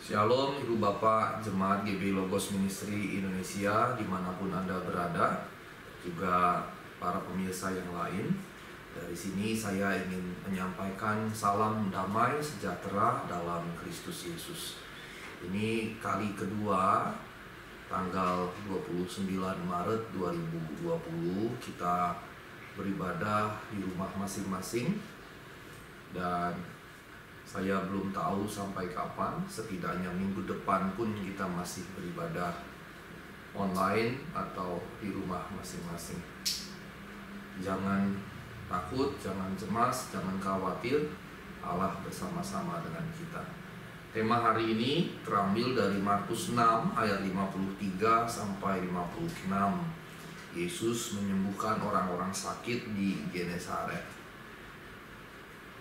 Shalom Ibu Bapak Jemaat GB Logos Ministry Indonesia dimanapun Anda berada, juga para pemirsa yang lain. Dari sini saya ingin menyampaikan salam damai sejahtera dalam Kristus Yesus. Ini kali kedua, tanggal 29 Maret 2020 kita beribadah di rumah masing-masing. Dan saya belum tahu sampai kapan, setidaknya minggu depan pun kita masih beribadah online atau di rumah masing-masing. Jangan takut, jangan cemas, jangan khawatir, Allah bersama-sama dengan kita. Tema hari ini terambil dari Markus 6 ayat 53 sampai 56. Yesus menyembuhkan orang-orang sakit di Genesaret.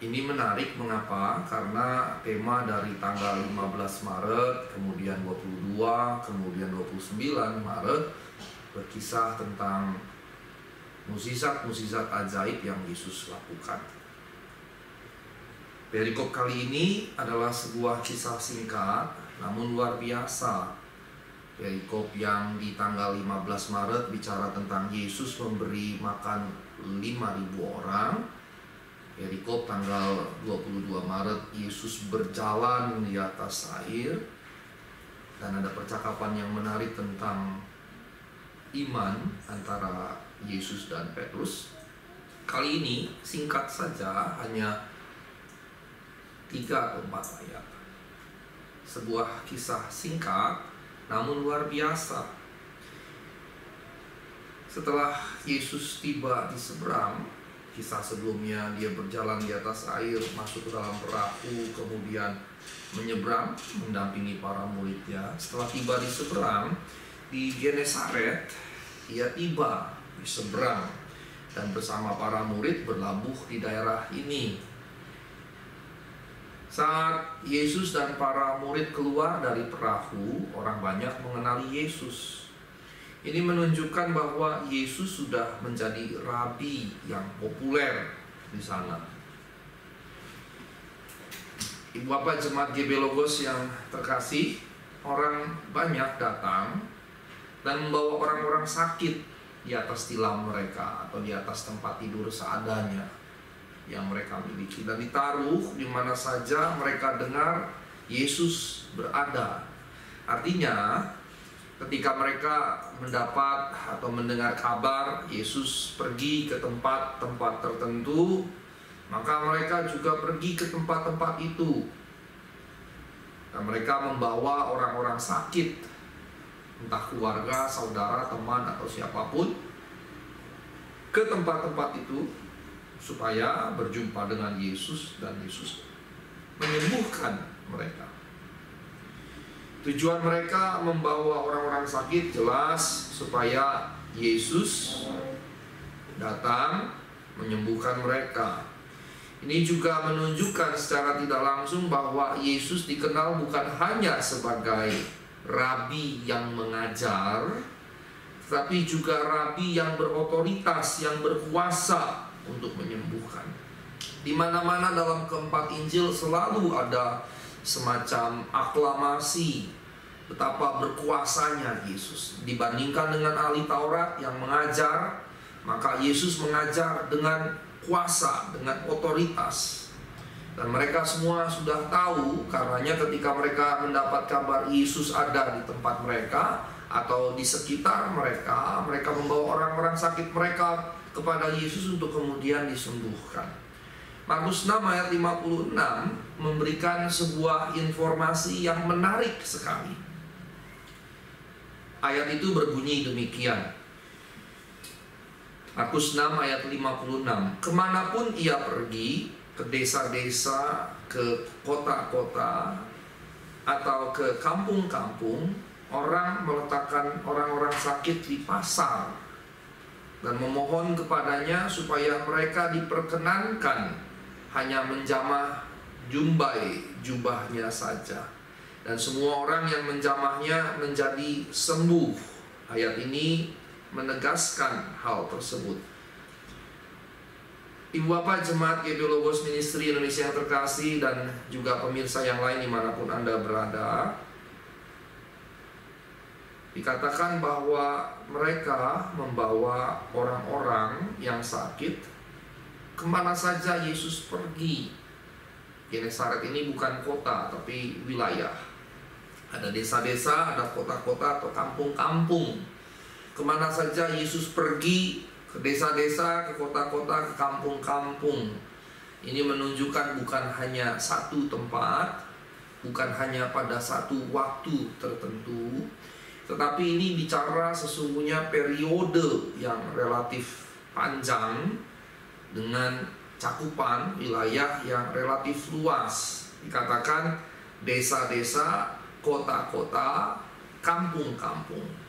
Ini menarik, mengapa? Karena tema dari tanggal 15 Maret, kemudian 22, kemudian 29 Maret berkisah tentang mukjizat-mukjizat ajaib yang Yesus lakukan. Perikop kali ini adalah sebuah kisah singkat namun luar biasa. Perikop yang di tanggal 15 Maret bicara tentang Yesus memberi makan 5.000 orang. Perikop tanggal 22 Maret Yesus berjalan di atas air. Dan ada percakapan yang menarik tentang iman antara Yesus dan Petrus. Kali ini singkat saja, hanya 3 atau 4 ayat. Sebuah kisah singkat namun luar biasa. Setelah Yesus tiba di seberang, kisah sebelumnya dia berjalan di atas air, masuk ke dalam perahu, kemudian menyeberang, mendampingi para muridnya. Setelah tiba di seberang, di Genesaret, ia tiba di seberang dan bersama para murid berlabuh di daerah ini. Saat Yesus dan para murid keluar dari perahu, orang banyak mengenali Yesus. Ini menunjukkan bahwa Yesus sudah menjadi rabi yang populer di sana. Ibu Bapak Jemaat GB Logos yang terkasih, orang banyak datang dan membawa orang-orang sakit di atas tilam mereka atau di atas tempat tidur seadanya yang mereka miliki, dan ditaruh di mana saja mereka dengar Yesus berada. Artinya, ketika mereka mendapat atau mendengar kabar Yesus pergi ke tempat-tempat tertentu, maka mereka juga pergi ke tempat-tempat itu. Dan mereka membawa orang-orang sakit, entah keluarga, saudara, teman, atau siapapun, ke tempat-tempat itu supaya berjumpa dengan Yesus dan Yesus menyembuhkan mereka. Tujuan mereka membawa orang-orang sakit jelas supaya Yesus datang menyembuhkan mereka. Ini juga menunjukkan secara tidak langsung bahwa Yesus dikenal bukan hanya sebagai rabi yang mengajar, tetapi juga rabi yang berotoritas, yang berkuasa untuk menyembuhkan. Di mana-mana dalam keempat Injil selalu ada semacam aklamasi betapa berkuasanya Yesus. Dibandingkan dengan ahli Taurat yang mengajar, maka Yesus mengajar dengan kuasa, dengan otoritas. Dan mereka semua sudah tahu, karenanya ketika mereka mendapat kabar Yesus ada di tempat mereka atau di sekitar mereka, mereka membawa orang-orang sakit mereka kepada Yesus untuk kemudian disembuhkan. Markus 6 ayat 56 memberikan sebuah informasi yang menarik sekali. Ayat itu berbunyi demikian. Markus 6 ayat 56. Kemanapun ia pergi, ke desa-desa, ke kota-kota, atau ke kampung-kampung, orang meletakkan orang-orang sakit di pasar dan memohon kepadanya supaya mereka diperkenankan hanya menjamah jubahnya saja, dan semua orang yang menjamahnya menjadi sembuh. Ayat ini menegaskan hal tersebut. Ibu Bapak Jemaat GB Logos Ministry Indonesia yang terkasih dan juga pemirsa yang lain dimanapun Anda berada, dikatakan bahwa mereka membawa orang-orang yang sakit kemana saja Yesus pergi. Genesaret ini bukan kota tapi wilayah. Ada desa-desa, ada kota-kota atau kampung-kampung. Kemana saja Yesus pergi, ke desa-desa, ke kota-kota, ke kampung-kampung. Ini menunjukkan bukan hanya satu tempat, bukan hanya pada satu waktu tertentu, tetapi ini bicara sesungguhnya periode yang relatif panjang dengan cakupan wilayah yang relatif luas. Dikatakan desa-desa, kota-kota, kampung-kampung.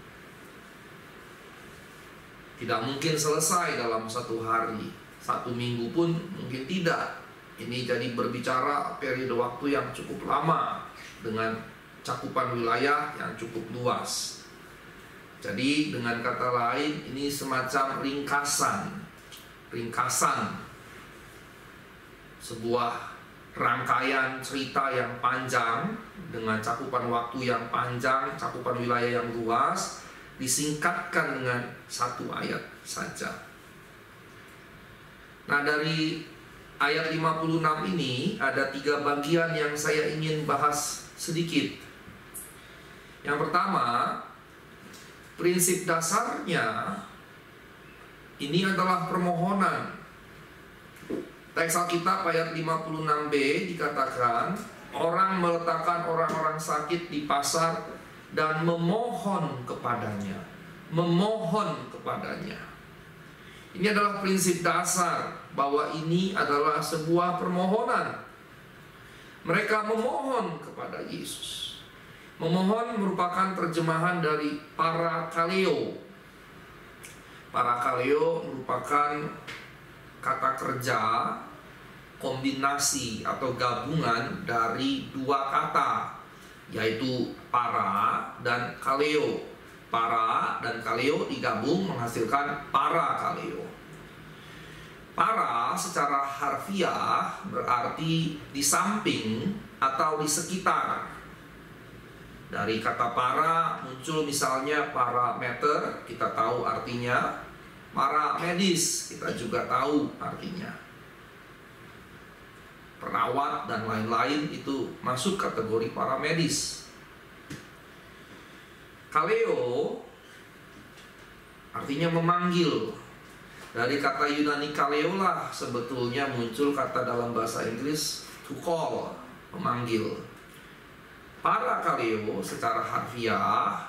Tidak mungkin selesai dalam satu hari, satu minggu pun mungkin tidak. Ini jadi berbicara periode waktu yang cukup lama dengan cakupan wilayah yang cukup luas. Jadi dengan kata lain ini semacam ringkasan sebuah rangkaian cerita yang panjang dengan cakupan waktu yang panjang, cakupan wilayah yang luas, disingkatkan dengan satu ayat saja. Nah, dari ayat 56 ini ada 3 bagian yang saya ingin bahas sedikit. Yang pertama, prinsip dasarnya ini adalah permohonan. Teks Alkitab ayat 56b dikatakan, orang meletakkan orang-orang sakit di pasar dan memohon kepadanya. Memohon kepadanya. Ini adalah prinsip dasar bahwa ini adalah sebuah permohonan. Mereka memohon kepada Yesus. Memohon merupakan terjemahan dari parakaleo. Parakaleo merupakan kata kerja kombinasi atau gabungan dari 2 kata, yaitu para dan kaleo. Para dan kaleo digabung menghasilkan parakaleo. Para secara harfiah berarti di samping atau di sekitar. Dari kata para muncul misalnya parameter, kita tahu artinya. Para medis, kita juga tahu artinya. Perawat dan lain-lain itu masuk kategori para medis. Kaleo artinya memanggil. Dari kata Yunani kaleo lah sebetulnya muncul kata dalam bahasa Inggris to call, memanggil. Para kaleo secara harfiah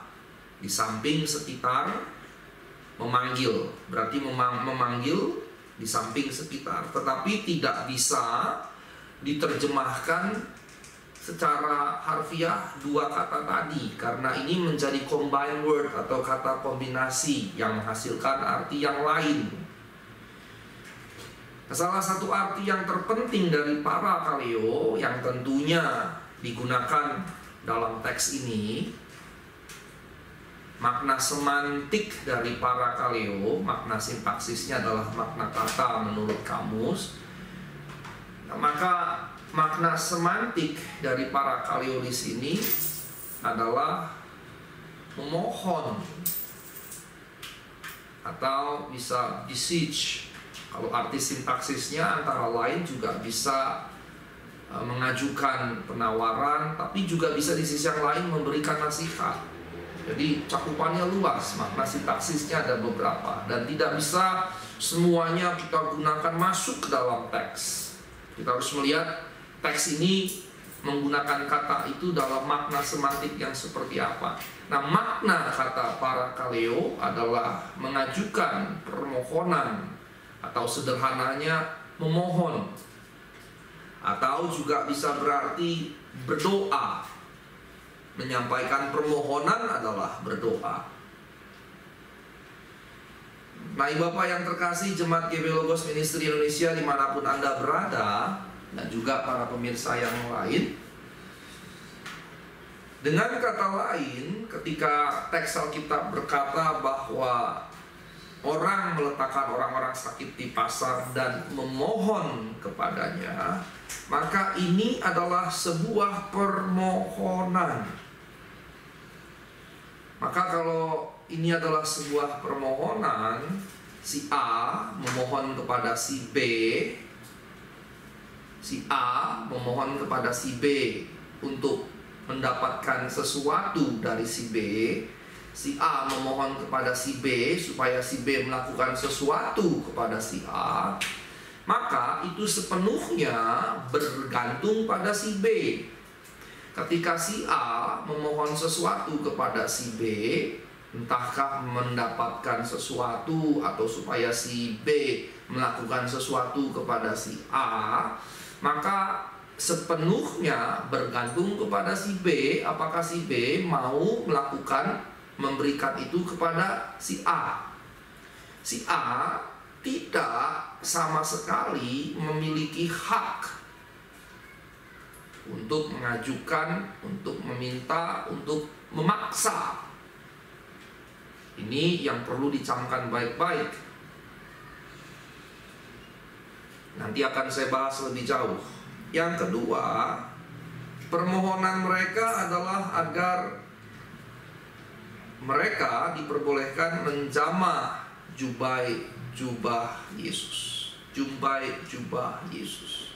di samping sekitar, memanggil, berarti memanggil di samping sekitar, tetapi tidak bisa diterjemahkan secara harfiah 2 kata tadi, karena ini menjadi combined word atau kata kombinasi yang menghasilkan arti yang lain. Salah satu arti yang terpenting dari parakaleo yang tentunya digunakan dalam teks ini, makna semantik dari parakaleo, makna sintaksisnya adalah makna kata menurut kamus. Maka makna semantik dari parakaleo di sini adalah memohon atau bisa beseech. Kalau arti sintaksisnya antara lain juga bisa mengajukan penawaran, tapi juga bisa di sisi yang lain memberikan nasihat. Jadi cakupannya luas, makna sintaksisnya ada beberapa, dan tidak bisa semuanya kita gunakan masuk ke dalam teks. Kita harus melihat teks ini menggunakan kata itu dalam makna semantik yang seperti apa. Nah, makna kata parakaleo adalah mengajukan permohonan, atau sederhananya memohon, atau juga bisa berarti berdoa. Menyampaikan permohonan adalah berdoa. Nah, Ibu Bapak yang terkasih Jemaat GB Logos Ministry Indonesia dimanapun Anda berada, dan juga para pemirsa yang lain, dengan kata lain, ketika teks Alkitab berkata bahwa orang meletakkan orang-orang sakit di pasar dan memohon kepadanya, maka ini adalah sebuah permohonan. Maka kalau ini adalah sebuah permohonan, si A memohon kepada si B, si A memohon kepada si B untuk mendapatkan sesuatu dari si B, si A memohon kepada si B supaya si B melakukan sesuatu kepada si A, maka itu sepenuhnya bergantung pada si B. Ketika si A memohon sesuatu kepada si B, entahkah mendapatkan sesuatu atau supaya si B melakukan sesuatu kepada si A, maka sepenuhnya bergantung kepada si B, apakah si B mau memberikan itu kepada si A. Si A tidak sama sekali memiliki hak untuk mengajukan, untuk meminta, untuk memaksa. Ini yang perlu dicamkan baik-baik. Nanti akan saya bahas lebih jauh. Yang kedua, permohonan mereka adalah agar mereka diperbolehkan menjamah jubah Yesus. Jubah Yesus.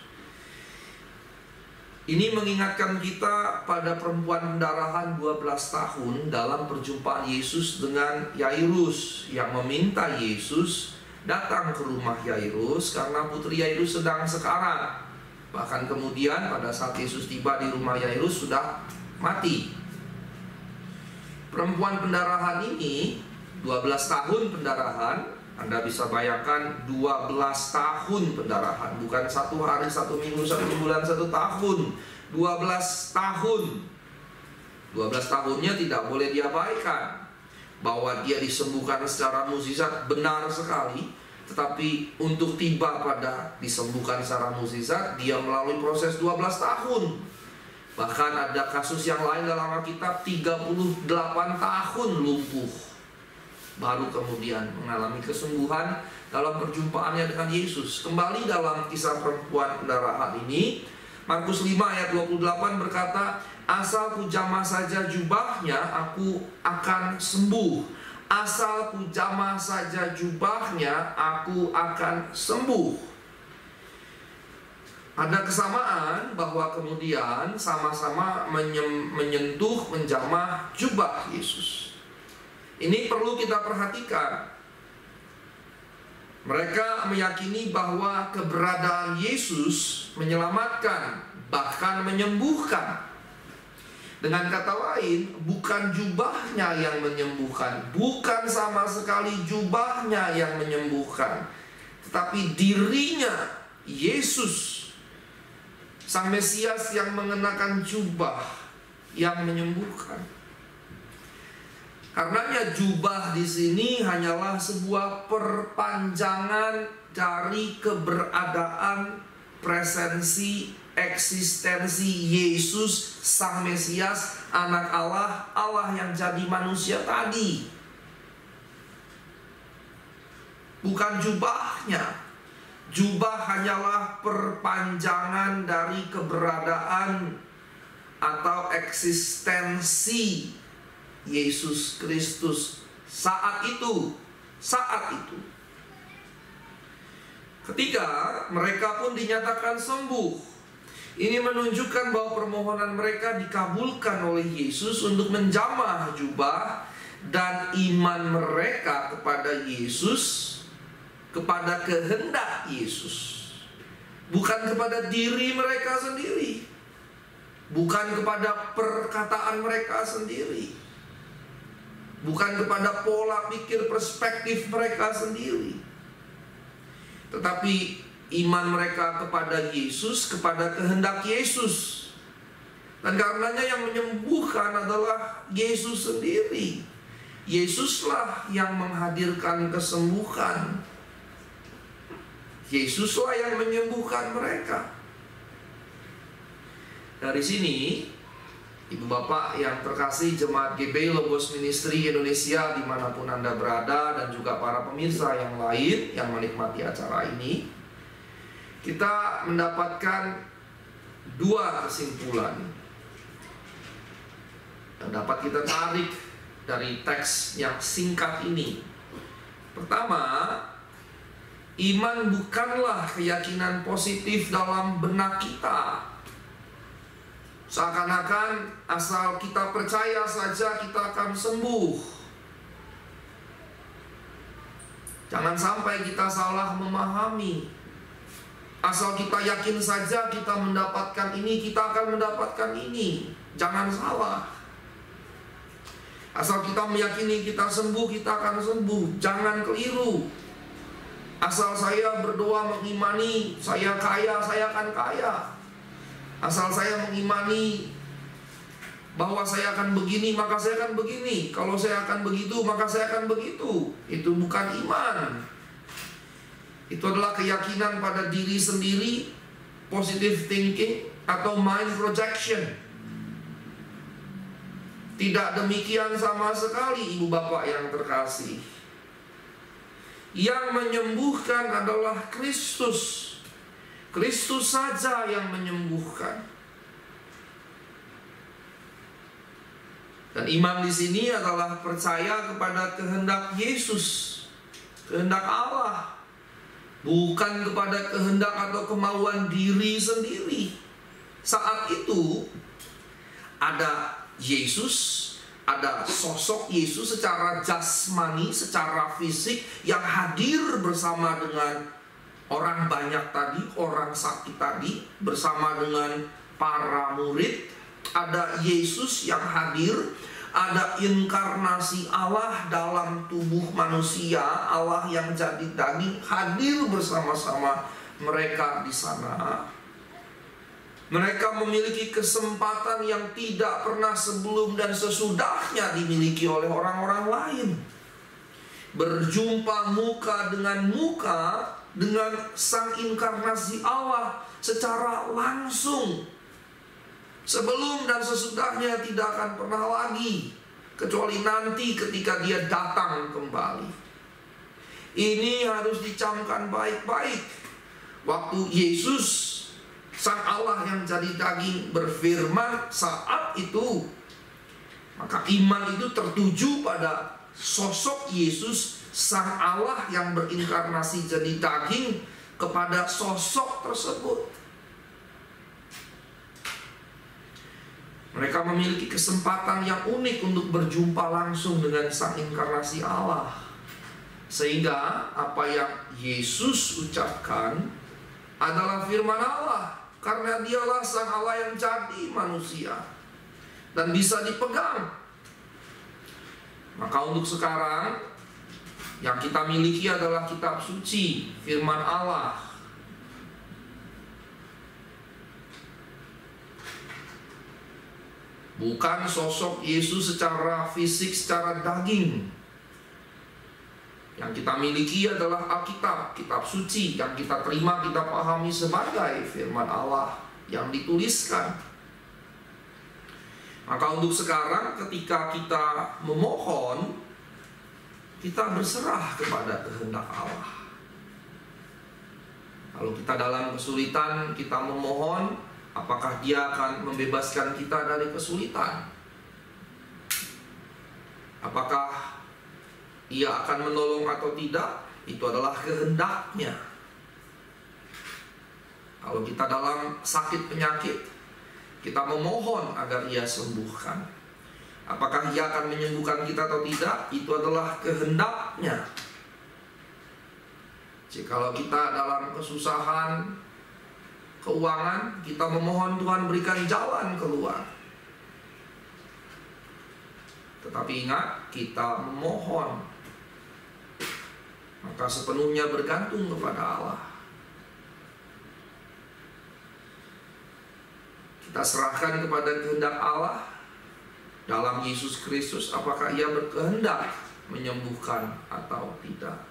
Ini mengingatkan kita pada perempuan pendarahan 12 tahun dalam perjumpaan Yesus dengan Yairus, yang meminta Yesus datang ke rumah Yairus karena putri Yairus sedang sekarat. Bahkan kemudian pada saat Yesus tiba di rumah Yairus sudah mati. Perempuan pendarahan ini 12 tahun pendarahan. Anda bisa bayangkan 12 tahun pendarahan. Bukan 1 hari, 1 minggu, 1 bulan, 1 tahun. 12 tahun. 12 tahunnya tidak boleh diabaikan. Bahwa dia disembuhkan secara mukjizat benar sekali. Tetapi untuk tiba pada disembuhkan secara mukjizat, dia melalui proses 12 tahun. Bahkan ada kasus yang lain dalam Alkitab 38 tahun lumpuh, baru kemudian mengalami kesembuhan dalam perjumpaannya dengan Yesus. Kembali dalam kisah perempuan pendarahan ini, Markus 5 ayat 28 berkata, asal ku jamah saja jubahnya, aku akan sembuh. Asal ku jamah saja jubahnya, aku akan sembuh. Ada kesamaan bahwa kemudian sama-sama menyentuh, menjamah jubah Yesus. Ini perlu kita perhatikan. Mereka meyakini bahwa keberadaan Yesus menyelamatkan, bahkan menyembuhkan. Dengan kata lain, bukan jubahnya yang menyembuhkan, bukan sama sekali jubahnya yang menyembuhkan, tetapi dirinya, Yesus, Sang Mesias yang mengenakan jubah yang menyembuhkan. Karenanya jubah di sini hanyalah sebuah perpanjangan dari keberadaan, presensi, eksistensi Yesus, Sang Mesias, Anak Allah, Allah yang jadi manusia tadi. Bukan jubahnya. Jubah hanyalah perpanjangan dari keberadaan atau eksistensi Yesus Kristus saat itu. Ketika mereka pun dinyatakan sembuh, ini menunjukkan bahwa permohonan mereka dikabulkan oleh Yesus untuk menjamah jubah, dan iman mereka kepada Yesus, kepada kehendak Yesus, bukan kepada diri mereka sendiri, bukan kepada perkataan mereka sendiri, bukan kepada pola pikir perspektif mereka sendiri, tetapi iman mereka kepada Yesus, kepada kehendak Yesus. Dan karenanya yang menyembuhkan adalah Yesus sendiri. Yesuslah yang menghadirkan kesembuhan. Yesuslah yang menyembuhkan mereka. Dari sini Ibu bapak yang terkasih jemaat GBI Logos Ministry Indonesia dimanapun Anda berada, dan juga para pemirsa yang lain yang menikmati acara ini, kita mendapatkan dua kesimpulan yang dapat kita tarik dari teks yang singkat ini. Pertama, iman bukanlah keyakinan positif dalam benak kita. Seakan-akan asal kita percaya saja kita akan sembuh. Jangan sampai kita salah memahami. Asal kita yakin saja kita mendapatkan ini, kita akan mendapatkan ini. Jangan salah. Asal kita meyakini kita sembuh, kita akan sembuh. Jangan keliru. Asal saya berdoa mengimani saya kaya, saya akan kaya. Asal saya mengimani bahwa saya akan begini, maka saya akan begini. Kalau saya akan begitu, maka saya akan begitu. Itu bukan iman. Itu adalah keyakinan pada diri sendiri, positive thinking, atau mind projection. Tidak demikian sama sekali, ibu bapak yang terkasih. Yang menyembuhkan adalah Kristus. Kristus saja yang menyembuhkan. Dan iman di sini adalah percaya kepada kehendak Yesus, kehendak Allah, bukan kepada kehendak atau kemauan diri sendiri. Saat itu ada Yesus, ada sosok Yesus secara jasmani, secara fisik yang hadir bersama dengan orang banyak tadi, orang sakit tadi, bersama dengan para murid. Ada Yesus yang hadir, ada inkarnasi Allah dalam tubuh manusia, Allah yang jadi daging hadir bersama-sama mereka di sana. Mereka memiliki kesempatan yang tidak pernah sebelum dan sesudahnya dimiliki oleh orang-orang lain. Berjumpa muka dengan muka dengan sang inkarnasi Allah secara langsung. Sebelum dan sesudahnya tidak akan pernah lagi, kecuali nanti ketika dia datang kembali. Ini harus dicamkan baik-baik. Waktu Yesus, sang Allah yang jadi daging, berfirman saat itu, maka iman itu tertuju pada sosok Yesus, sang Allah yang berinkarnasi jadi daging, kepada sosok tersebut. Mereka memiliki kesempatan yang unik untuk berjumpa langsung dengan sang inkarnasi Allah. Sehingga apa yang Yesus ucapkan adalah firman Allah, karena dialah sang Allah yang jadi manusia dan bisa dipegang. Maka untuk sekarang yang kita miliki adalah kitab suci, firman Allah. Bukan sosok Yesus secara fisik, secara daging. Yang kita miliki adalah Alkitab, kitab suci, yang kita terima, kita pahami sebagai firman Allah yang dituliskan. Maka untuk sekarang ketika kita memohon, kita berserah kepada kehendak Allah. Kalau kita dalam kesulitan, kita memohon, apakah Dia akan membebaskan kita dari kesulitan? Apakah Ia akan menolong atau tidak? Itu adalah kehendaknya. Kalau kita dalam sakit penyakit, kita memohon agar Ia sembuhkan. Apakah Ia akan menyembuhkan kita atau tidak? Itu adalah kehendaknya. Jikalau kita dalam kesusahan keuangan, kita memohon Tuhan berikan jalan keluar. Tetapi ingat, kita memohon, maka sepenuhnya bergantung kepada Allah. Kita serahkan kepada kehendak Allah dalam Yesus Kristus, apakah Ia berkehendak menyembuhkan atau tidak.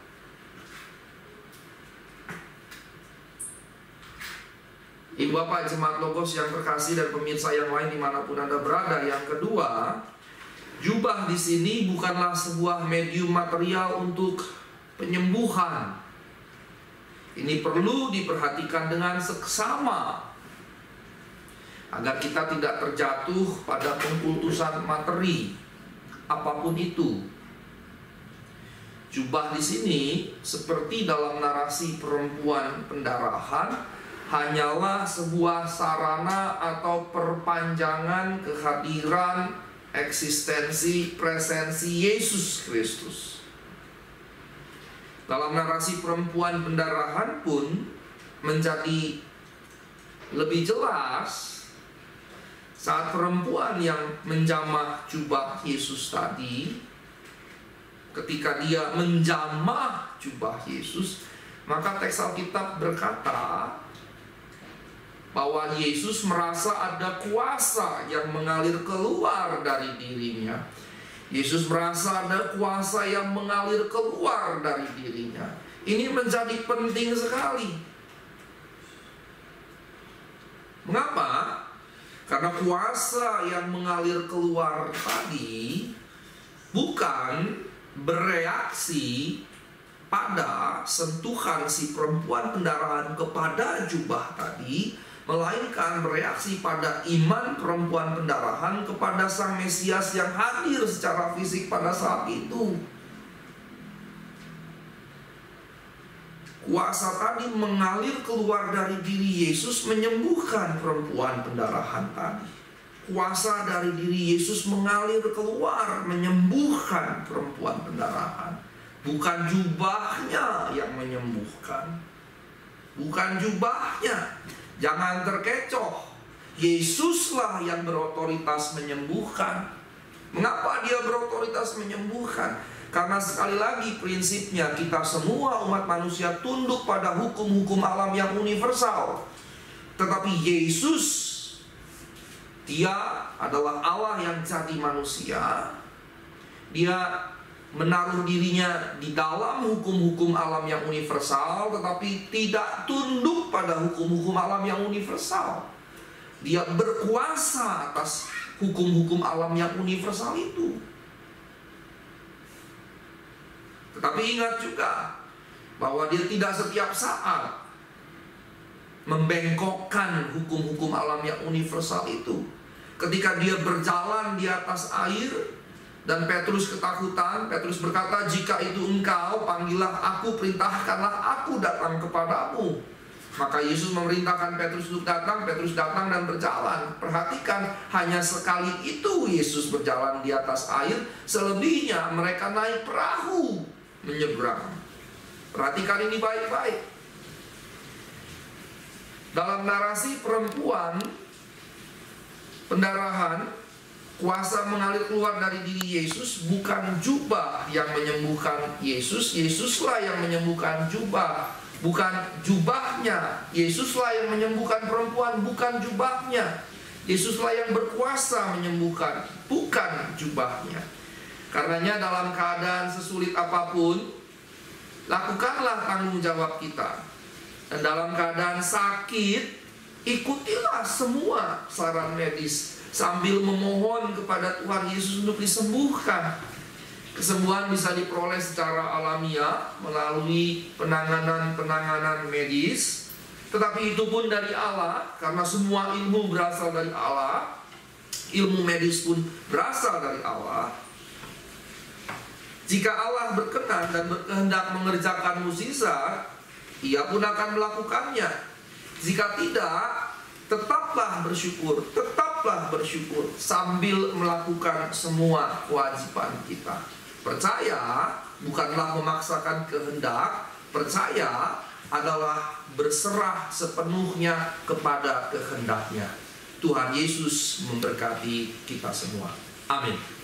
Ibu Bapak Jemaat Logos yang terkasih dan pemirsa yang lain dimanapun Anda berada, yang kedua, jubah di sini bukanlah sebuah medium material untuk penyembuhan. Ini perlu diperhatikan dengan seksama agar kita tidak terjatuh pada pengkultusan materi apapun itu. Jubah di sini seperti dalam narasi perempuan pendarahan hanyalah sebuah sarana atau perpanjangan kehadiran, eksistensi, presensi Yesus Kristus. Dalam narasi perempuan pendarahan pun menjadi lebih jelas saat perempuan yang menjamah jubah Yesus tadi. Ketika dia menjamah jubah Yesus, maka teks Alkitab berkata bahwa Yesus merasa ada kuasa yang mengalir keluar dari dirinya. Yesus merasa ada kuasa yang mengalir keluar dari dirinya. Ini menjadi penting sekali. Mengapa? Karena kuasa yang mengalir keluar tadi bukan bereaksi pada sentuhan si perempuan pendarahan kepada jubah tadi, melainkan bereaksi pada iman perempuan pendarahan kepada Sang Mesias yang hadir secara fisik pada saat itu. Kuasa tadi mengalir keluar dari diri Yesus menyembuhkan perempuan pendarahan tadi. Kuasa dari diri Yesus mengalir keluar menyembuhkan perempuan pendarahan. Bukan jubahnya yang menyembuhkan. Bukan jubahnya. Jangan terkecoh. Yesuslah yang berotoritas menyembuhkan. Mengapa dia berotoritas menyembuhkan? Karena sekali lagi prinsipnya kita semua umat manusia tunduk pada hukum-hukum alam yang universal. Tetapi Yesus, dia adalah Allah yang jadi manusia. Dia menaruh dirinya di dalam hukum-hukum alam yang universal, tetapi tidak tunduk pada hukum-hukum alam yang universal. Dia berkuasa atas hukum-hukum alam yang universal itu. Tetapi ingat juga bahwa dia tidak setiap saat membengkokkan hukum-hukum alam yang universal itu. Ketika dia berjalan di atas air dan Petrus ketakutan, Petrus berkata, "Jika itu engkau, panggillah aku, perintahkanlah aku datang kepadamu." Maka Yesus memerintahkan Petrus untuk datang, Petrus datang dan berjalan. Perhatikan, hanya sekali itu Yesus berjalan di atas air, selebihnya mereka naik perahu menyeberang. Perhatikan ini baik-baik. Dalam narasi perempuan pendarahan, kuasa mengalir keluar dari diri Yesus, bukan jubah yang menyembuhkan Yesus. Yesuslah yang menyembuhkan jubah, bukan jubahnya. Yesuslah yang menyembuhkan perempuan, bukan jubahnya. Yesuslah yang berkuasa menyembuhkan, bukan jubahnya. Karenanya dalam keadaan sesulit apapun, lakukanlah tanggung jawab kita. Dan dalam keadaan sakit, ikutilah semua saran medis sambil memohon kepada Tuhan Yesus untuk disembuhkan. Kesembuhan bisa diperoleh secara alamiah melalui penanganan medis, tetapi itu pun dari Allah, karena semua ilmu berasal dari Allah. Ilmu medis pun berasal dari Allah. Jika Allah berkenan dan berkehendak mengerjakan mukjizat, Ia pun akan melakukannya. Jika tidak, tetaplah bersyukur sambil melakukan semua kewajiban kita. Percaya bukanlah memaksakan kehendak, percaya adalah berserah sepenuhnya kepada kehendaknya. Tuhan Yesus memberkati kita semua. Amin.